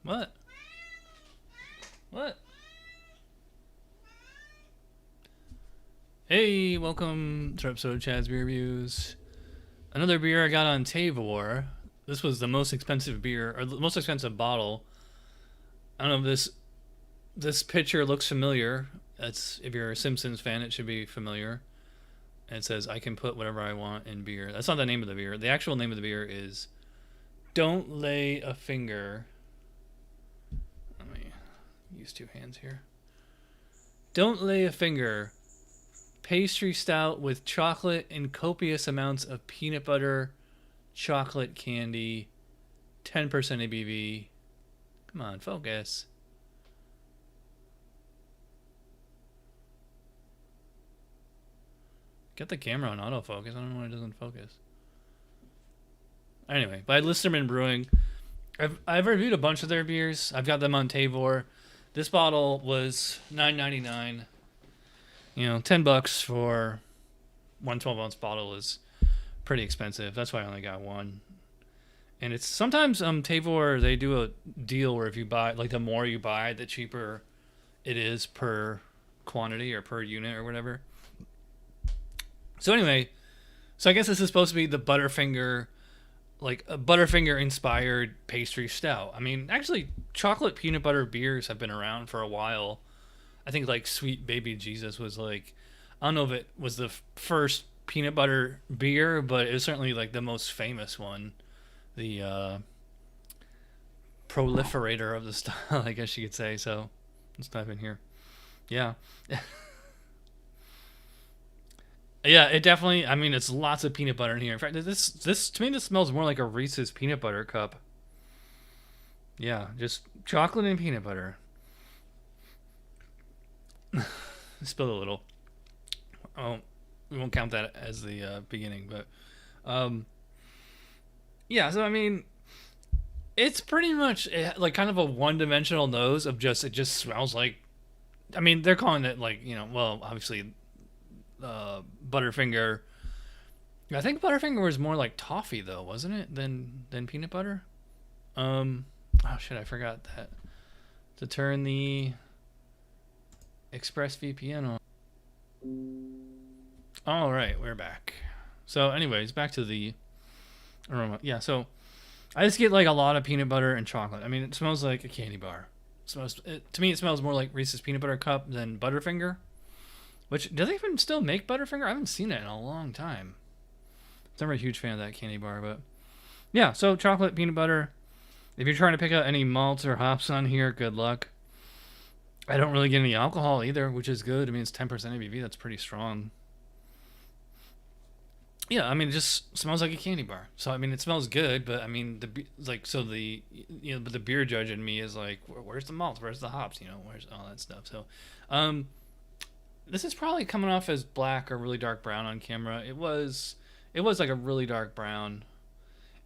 What? What? Hey, welcome to episode of Chad's Beer Reviews. Another beer I got on Tavour. This was the most expensive beer, or the most expensive bottle. I don't know if this picture looks familiar. That's, if you're a Simpsons fan, it should be familiar. And it says, I can put whatever I want in beer. That's not the name of the beer. The actual name of the beer is Don't Lay a Finger. Let me use two hands here. Don't Lay a Finger. Pastry stout with chocolate and copious amounts of peanut butter, chocolate candy, 10% ABV. Come on, focus. Get the camera on autofocus. I don't know why it doesn't focus. Anyway, by Listermann Brewing. I've reviewed a bunch of their beers. I've got them on Tavour. This bottle was $9.99. You know, $10 for one 12-ounce bottle is pretty expensive. That's why I only got one. And it's sometimes Tavour, they do a deal where if you buy, like, the more you buy, the cheaper it is per quantity or per unit or whatever. So anyway, so I guess this is supposed to be the Butterfinger, like a Butterfinger inspired pastry stout. I mean, actually, chocolate peanut butter beers have been around for a while. I think like Sweet Baby Jesus was like, I don't know if it was the first peanut butter beer, but it was certainly like the most famous one. The proliferator of the style, I guess you could say. So let's dive in here. Yeah. Yeah, it definitely, I mean, it's lots of peanut butter in here. In fact, this to me, this smells more like a Reese's peanut butter cup. Yeah, just chocolate and peanut butter. Spilled a little. Oh, we won't count that as the beginning, but yeah. So I mean, it's pretty much like kind of a one-dimensional nose of just it just smells like. I mean, they're calling it like, you know, well, obviously, Butterfinger. I think Butterfinger was more like toffee though, wasn't it? Than peanut butter. Oh shit, I forgot that to turn the ExpressVPN on. All right, we're back. So anyways, back to the aroma. Yeah, so I just get like a lot of peanut butter and chocolate. I mean, it smells like a candy bar. To me, it smells more like Reese's peanut butter cup than Butterfinger. Which, do they even still make Butterfinger? I haven't seen it in a long time. I'm never a huge fan of that candy bar, but yeah, so chocolate, peanut butter. If you're trying to pick out any malts or hops on here, good luck. I don't really get any alcohol either, which is good. I mean, it's 10% ABV. That's pretty strong. Yeah, I mean, it just smells like a candy bar. So, I mean, it smells good, but I mean, but the beer judge in me is like, where's the malt? Where's the hops? You know, where's all that stuff? So, this is probably coming off as black or really dark brown on camera. It was like a really dark brown.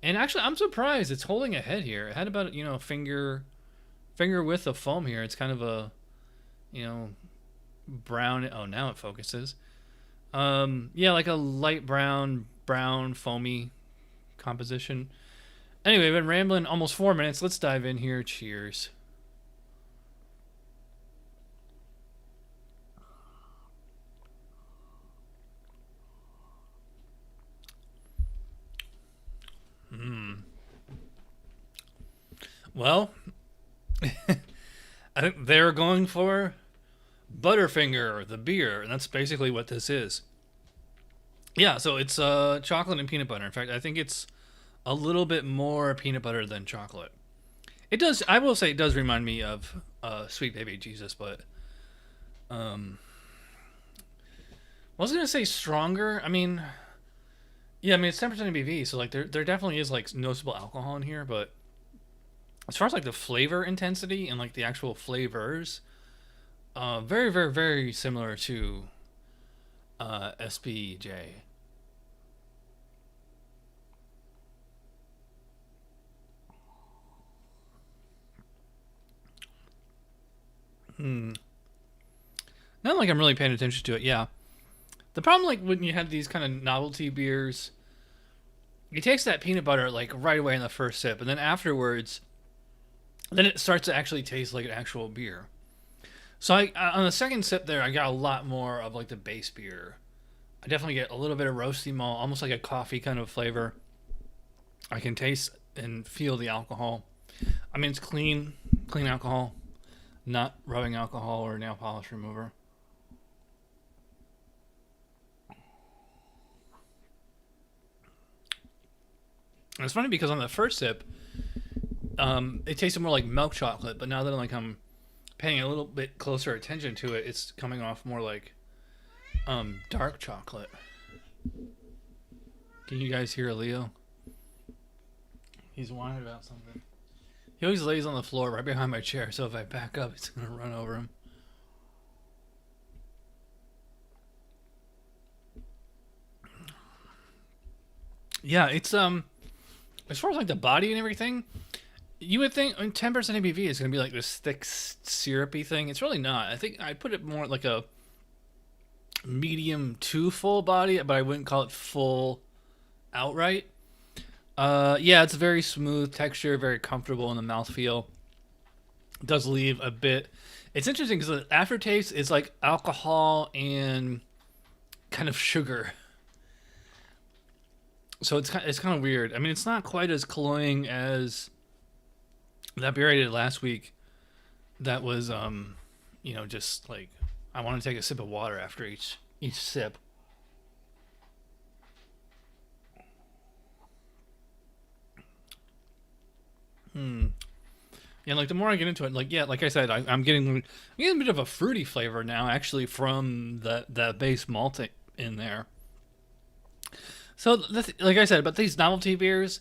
And actually, I'm surprised it's holding a head here. It had about, you know, finger width of foam here. It's kind of a, you know, brown. Oh, now it focuses. Yeah, like a light brown foamy composition. Anyway, I've been rambling almost 4 minutes. Let's dive in here. Cheers. Well, I think they're going for Butterfinger, the beer, and that's basically what this is. Yeah, so it's chocolate and peanut butter. In fact, I think it's a little bit more peanut butter than chocolate. It does. I will say it does remind me of Sweet Baby Jesus, but I was gonna say stronger. I mean, yeah, I mean it's 10% ABV, so like there definitely is like noticeable alcohol in here, but as far as like the flavor intensity and like the actual flavors, very, very, very similar to SPJ. Not like I'm really paying attention to it. Yeah, the problem, like when you have these kind of novelty beers, you taste that peanut butter like right away in the first sip, and then afterwards, then it starts to actually taste like an actual beer. So on the second sip there, I got a lot more of like the base beer. I definitely get a little bit of roasty malt, almost like a coffee kind of flavor. I can taste and feel the alcohol. I mean, it's clean alcohol, not rubbing alcohol or nail polish remover. And it's funny because on the first sip, it tasted more like milk chocolate, but now that I'm paying a little bit closer attention to it, it's coming off more like dark chocolate. Can you guys hear Leo? He's whining about something. He always lays on the floor right behind my chair, so if I back up, it's gonna run over him. Yeah, it's as far as like the body and everything, you would think 10% ABV is gonna be like this thick syrupy thing. It's really not. I think I'd put it more like a medium to full body, but I wouldn't call it full outright. Yeah, it's a very smooth texture, very comfortable in the mouthfeel. It does leave a bit. It's interesting because the aftertaste is like alcohol and kind of sugar. So it's kind of weird. I mean, it's not quite as cloying as that beer I did last week. That was, just like I want to take a sip of water after each sip. Yeah, like the more I get into it, like like I said, I'm getting a bit of a fruity flavor now, actually, from the base malt in there. So, like I said, about these novelty beers,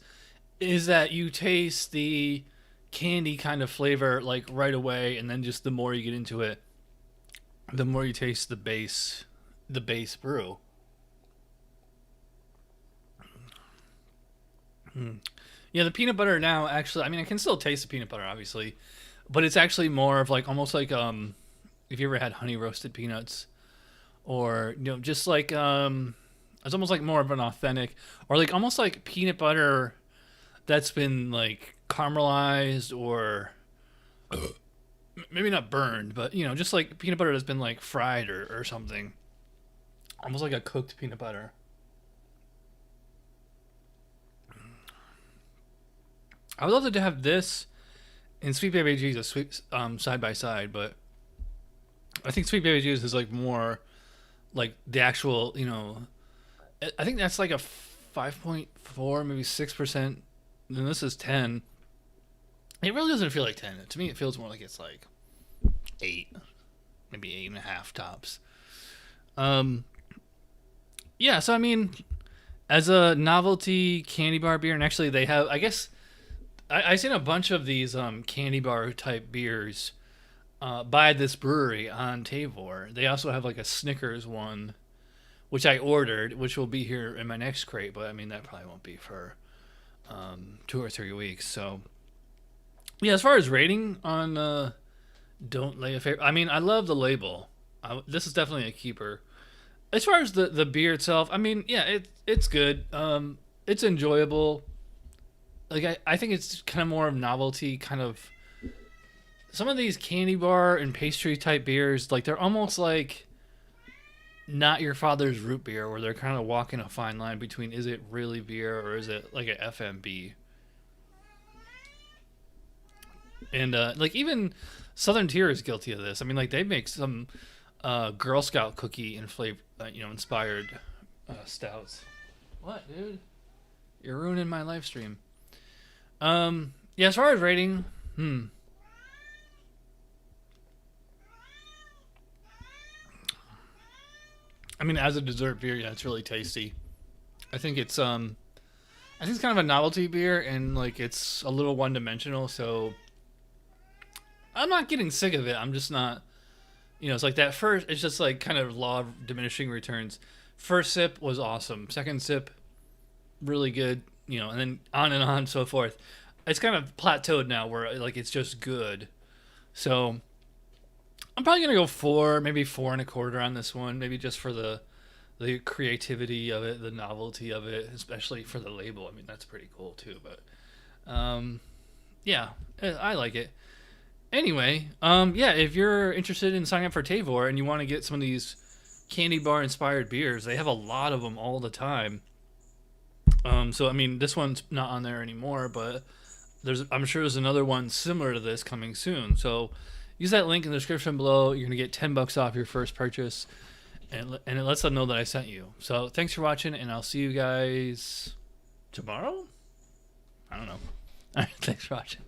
is that you taste the candy kind of flavor like right away, and then just the more you get into it, the more you taste the base brew. Yeah, the peanut butter now actually, I mean, I can still taste the peanut butter obviously, but it's actually more of like almost like if you ever had honey roasted peanuts, or just like it's almost like more of an authentic, or like almost like peanut butter that's been like caramelized, or maybe not burned, but just like peanut butter that's been like fried or something, almost like a cooked peanut butter. I would love to have this and Sweet Baby Jesus side by side, but I think Sweet Baby Jesus is like more like the actual, I think that's like a 5.4, maybe 6%. And this is 10. It really doesn't feel like 10. To me, it feels more like it's like 8, maybe 8.5 tops. Yeah, so I mean, as a novelty candy bar beer, and actually they have, I guess, I've seen a bunch of these candy bar type beers by this brewery on Tavour. They also have like a Snickers one, which I ordered, which will be here in my next crate, but I mean, that probably won't be for 2 or 3 weeks. So, yeah, as far as rating on Don't Lay a Favorite, I mean, I love the label. This is definitely a keeper. As far as the beer itself, I mean, yeah, it's good. It's enjoyable. Like, I think it's kind of more of novelty, kind of. Some of these candy bar and pastry type beers, like, they're almost like not your father's root beer, where they're kind of walking a fine line between, is it really beer or is it like a FMB? And like even Southern Tier is guilty of this. I mean, like they make some Girl Scout cookie and flavor, inspired stouts. What, dude? You're ruining my live stream. Yeah, as far as rating, I mean, as a dessert beer, yeah, it's really tasty. I think it's kind of a novelty beer, and like it's a little one dimensional, so I'm not getting sick of it. I'm just not, it's like that first. It's just like kind of law of diminishing returns. First sip was awesome. Second sip, really good. And then on and on, so forth. It's kind of plateaued now, where like it's just good. So I'm probably gonna go 4, maybe 4.25 on this one, maybe just for the the creativity of it, the novelty of it, especially for the label. I mean, that's pretty cool too. But yeah, I like it. Anyway, yeah, if you're interested in signing up for Tavour and you want to get some of these candy bar inspired beers, they have a lot of them all the time. So I mean, this one's not on there anymore, but I'm sure there's another one similar to this coming soon. So use that link in the description below. You're gonna get $10 off your first purchase, and it lets them know that I sent you. So thanks for watching, and I'll see you guys tomorrow. I don't know. All right, thanks for watching.